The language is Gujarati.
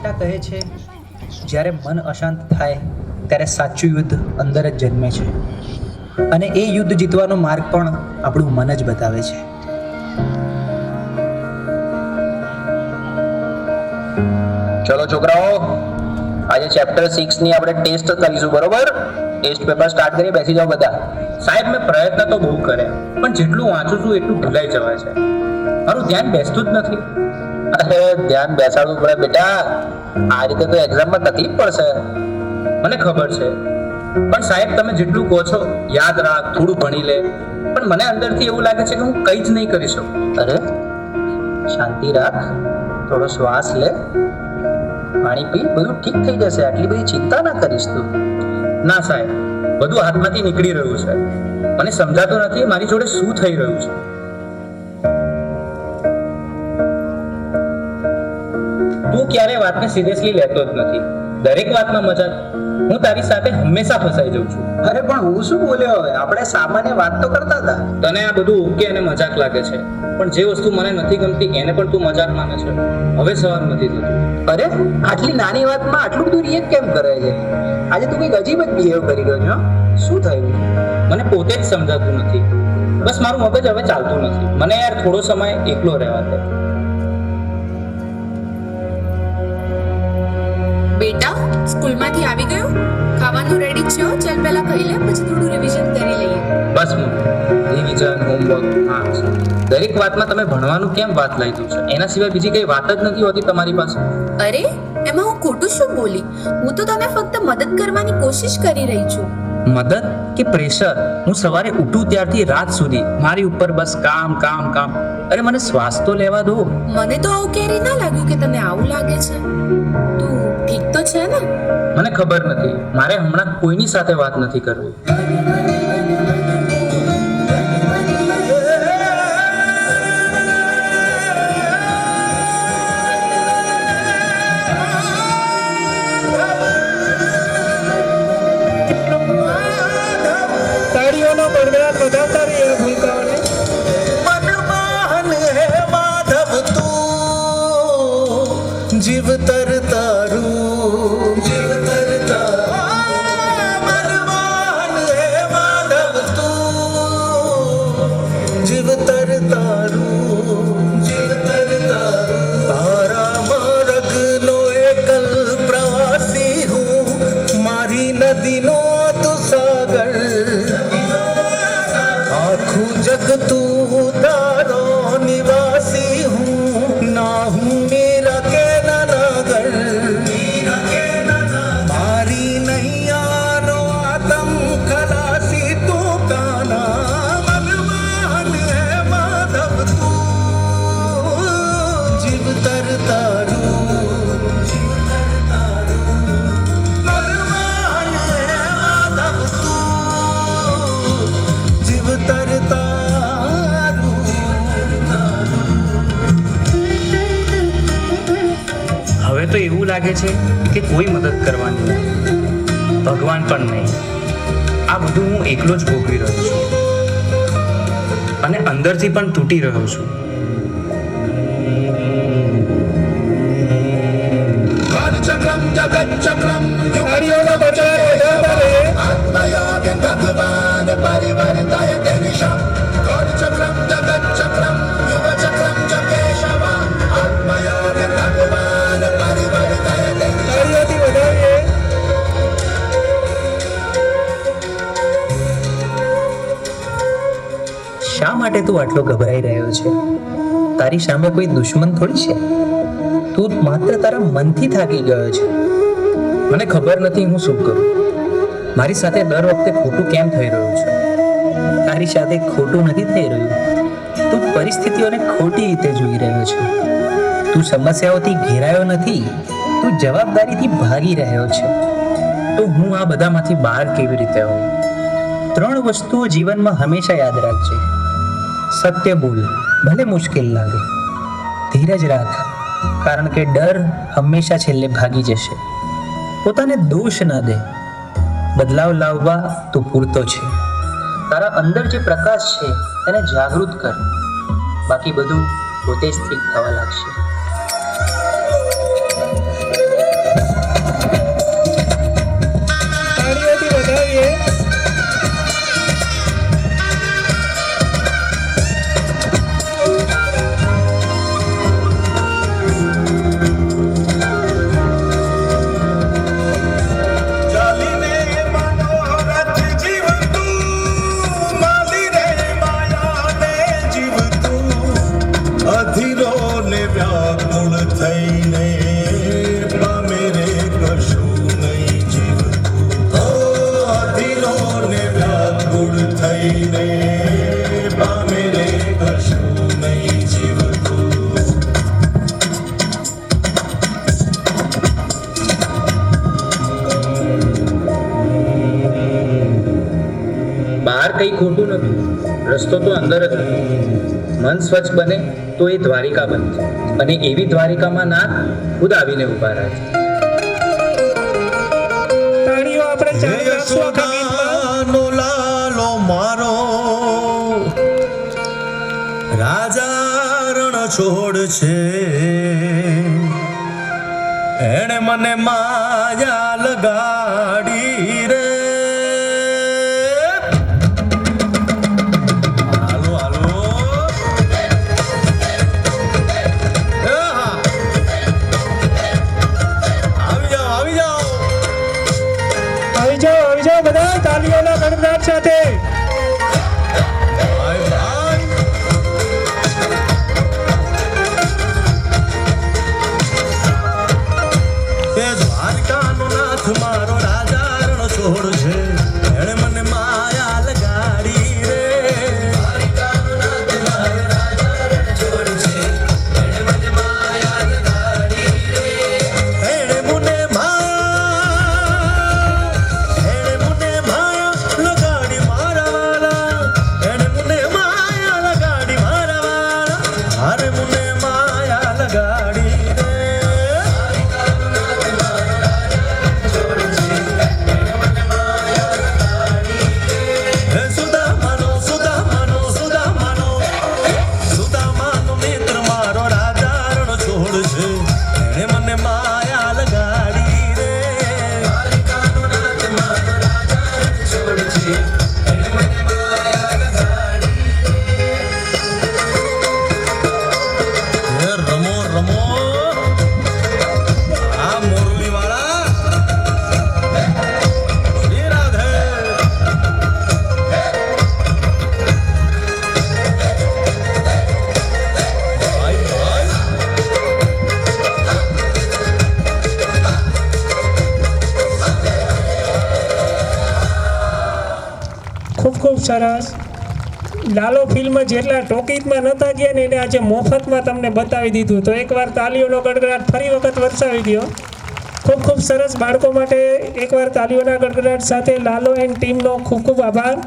ગીતા કહે છે, જ્યારે મન અશાંત થાય ત્યારે સાચું યુદ્ધ અંદર જ જન્મે છે, અને એ યુદ્ધ જીતવાનો માર્ગ પણ આપણું મન જ બતાવે છે. ચલો છોકરાઓ, આજે ચેપ્ટર 6 ની આપણે ટેસ્ટ કરીશું, બરોબર? ટેસ્ટ પેપર સ્ટાર્ટ કરી બેસી જાઓ બધા. સાહેબ, મેં પ્રયત્ન તો બહુ કર્યા, પણ જેટલું વાંચું છું એટલું ભૂલાઈ જવાય છે. મારું ધ્યાન બેસતું જ નથી. અરે ધ્યાન બેસાડવું પડે બેટા, આ રીતે તો એક્ઝામમાં તકલીફ પડશે. મને ખબર છે, પણ સાહેબ તમે જેટલું કહો છો યાદ રાખ, થોડું ભણી લે, પણ મને અંદરથી એવું લાગે છે કે હું કંઈ જ નહીં કરી શકું. અરે શાંતિ રાખ, થોડો શ્વાસ લે, પાણી પી, બધું ઠીક થઈ જશે. આટલી બધી ચિંતા ના કરીશ તું. ના સાહેબ, બધું હાથમાંથી નીકળી રહ્યું છે. મને સમજાતું નથી મારી જોડે શું થઈ રહ્યું છે. તું ક્યારે વાતને સિરિયસલી લેતો જ નથી, દરેક વાતમાં મજાક. હું તારી સાથે હંમેશા ફસાઈ જાઉં છું. અરે પણ હું શું બોલ્યો? હવે આપણે સામાન્ય વાત તો કરતા હતા. તને આ બધું ઓકે અને મજાક લાગે છે, પણ જે વસ્તુ મને નથી ગમતી એને પણ તું મજાક માને છે. હવે સહન નથી થતું. અરે આટલી નાની વાતમાં આટલું બધું રિએક્ટ કેમ કરે છે? આજે તું કંઈક અજીબ જ બિહેવ કરી રહ્યો છે. શું થયું? મને પોતે જ સમજાતું નથી. બસ મારું મગજ હવે ચાલતું નથી. મને યાર થોડો સમય એકલો રહેવા દે. બેટા, સ્કૂલમાંથી આવી ગયો? ખાવાનું રેડી છે? ચાલ પહેલા ખાઈ લે, પછી થોડું રિવિઝન કરી લઈએ. બસ રિવિઝન, હોમવર્ક, માર્ક્સ, દરેક વાતમાં તમે ભણવાનું કેમ વાત લાવી છે? એના સિવાય બીજી કઈ વાત જ નથી હોતી તમારી પાસે. અરે એમાં હું ખોટું શું બોલી? હું તો તને ફક્ત મદદ કરવાની કોશિશ કરી રહી છું. મદદ કે પ્રેશર? હું સવારે ઉઠું ત્યારથી રાત સુધી મારી ઉપર બસ કામ કામ કામ. અરે મને શ્વાસ તો લેવા દો. મને તો આવું ક્યારેય ના લાગ્યું કે તને આવું લાગે છે. તું ઠીક તો છે ને? મને ખબર નથી, મારે હમણાં કોઈની સાથે વાત નથી કરવી. તાળીઓનો પડઘડાટ વધારતા રહીએ ભૂલકાઓને. મનમોહન હે માધવ તું, જીવતર તારું, જીવતર તારું. મનમોહન હે માધવ તું, જીવતર તારું, જીવતર તારું. તારા માર્ગનો એકલ પ્રવાસી હું, મારી નદીનો તું સાગર. આખું જગ તું તારો નિવાસી હું, ના હું મીરા કે નાગર. મારી નૈયાનો આતમ ખલાસી તું કાના. મનમોહન હે માધવ તું, જીવતર તારું, જીવતર તારું. મનમોહન હે માધવ તું, જીવતર તારું. હવે તો એવું લાગે છે કે કોઈ મદદ કરવાની નથી, ભગવાન પણ નહીં. આ બધું હું એકલો જ ભોગવી રહ્યો છું, અને અંદરથી પણ તૂટી રહ્યો છું. ચક્રમ જગત ચક્રમ તાળીઓનો પડઘડાટ વધારતા રહીએ. ભગવાન પરિવર્તય નિશમ. ચક્રમ જગત ચક્રમ યુગ ચક્રમ ચ કેશવ. આત્મયોગ ભગવાન પરિવર્તય. તાળીઓથી વધારીએ. શા માટે તું આટલો ગભરાઈ રહ્યો છે? તારી સામે કોઈ દુશ્મન થોડી છે. તું માત્ર તારા મનથી થાકી ગયો છે. મને ખબર નથી હું શું કરું. મારી સાથે દર વખતે ખોટું કેમ થઈ રહ્યું છે? તારી સાથે ખોટું નથી થઈ રહ્યું. તું પરિસ્થિતિઓને ખોટી રીતે જોઈ રહ્યો છે. તું સમસ્યાઓથી ઘેરાયો નથી, તું જવાબદારીથી ભાગી રહ્યો છે. તો હું આ બધામાંથી બહાર કેવી રીતે આવું? 3 વસ્તુઓ જીવનમાં હંમેશા યાદ રાખજે. સત્ય બોલ, ભલે મુશ્કેલ લાગે. ધીરજ રાખ, કારણ કે ડર હંમેશા છેલ્લે ભાગી જશે. પોતાને દોષ ન દે, બદલાવ લાવવા તું પૂરતો છે. તારા અંદર જે પ્રકાશ છે તેને જાગૃત કર, બાકી બધું પોતે જ ઠીક થવા લાગશે. કંઈ ખોટું નથી. રસ્તો તો અંદર જ હતો. મન સ્વચ્છ બને તો એ દ્વારિકા બને છે. અને એવી દ્વારિકામાં નાથ ખુદ આવીને ઊભા રહે છે. તાળીઓ આપણે ચાલુ રાખશું આખા ગીતમાં. યશોદાનો લાલો મારો રાજા રણ છોડ છે, એણે મને માયા લગાડી રે. હાલો હાલો આવી જાઓ આવી જાઓ. આવી જાઓ બધા તાળીઓના ગણગણાટ સાથે. ભાઈ ભાઈ એ દ્વારકાનો નાથ મારો રાજા રણ છોડ છે, એણે મને માયા લગાડી રે. દ્વારકાનો નાથ મારો રાજા રણ છોડ છે, એણે મને માયા લગાડી રે. એણે મને માયા લગાડી મારા વાલા, એણે મને માયા લગાડી મારા વાલા, હારે મને માયા લગાડી રે. હે સુદામાનો સુદામાનો સુદામાનો સુદામાનો મિત્ર મારો રાજા રણ છોડ છે, એણે મને માયા લગાડી રે. દ્વારિકાનો નાથ મારો રાજા રણ છોડ છે, એણે મને માયા લગાડી રે. રમો રમો આ મોરલી વાળા શ્રી રાધે. ભાઈ ભાઈ ખૂબ સરસ. લાલો ફિલ્મ જેટલા ટોકીજમાં નહોતા ગયા ને એને આજે મફતમાં તમને બતાવી દીધું. તો એકવાર તાલીઓનો ગડગડાટ ફરી વખત વરસાવી દો. ખૂબ સરસ. બાળકો માટે એકવાર તાલીઓના ગડગડાટ સાથે લાલો એન્ડ ટીમનો ખૂબ આભાર.